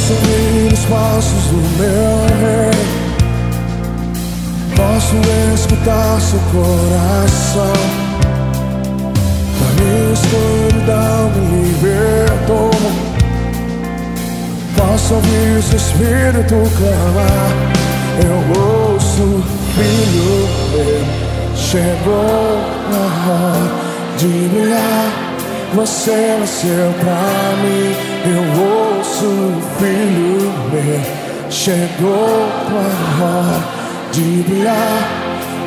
Posso ouvir os passos do meu rei, posso escutar seu coração. Da minha escuridão me libertou. Posso ouvir seu espírito clamar. Eu ouço, filho meu, chegou a hora de brilhar. Você nasceu pra mim. Eu ouço, filho meu, chegou a hora de brilhar.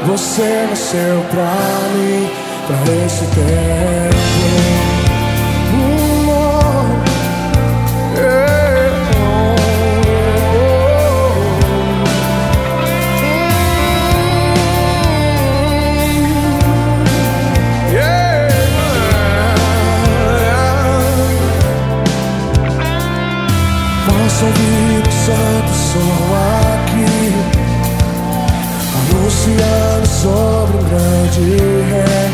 Você nasceu pra mim, pra esse tempo. Posso ouvir o santo som aqui, anunciando sobre um grande rei,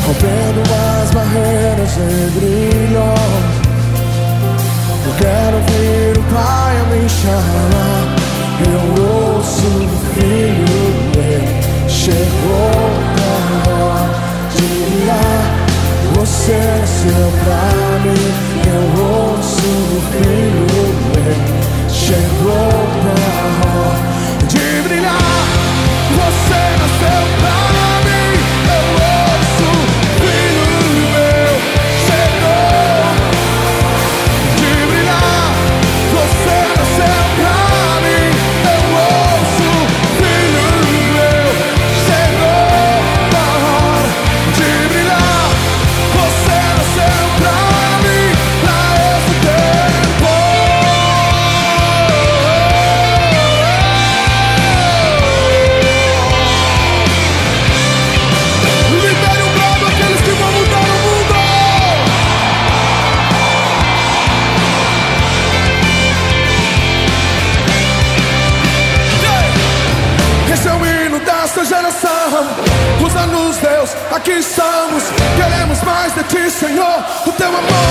rompendo as barreiras e grilhões. Eu quero ouvir o Pai a me chamar. Eu ouço o filho dele, chegou a hora de brilhar. Você nasceu pra mim. Eu ouço o filho meu, chegou a hora de brilhar. Você nasceu pra mim. Eu ouço o filho meu, chegou de brilhar. Você nasceu pra mim. Eu ouço o filho meu, chegou a hora de brilhar. Você nasceu pra mim, pra esse tempo. Libere um brado aqueles que vão mudar o mundo. Esse é o hino dessa geração. Usa-nos, Deus, aqui estamos. Queremos mais de ti, Senhor. O teu amor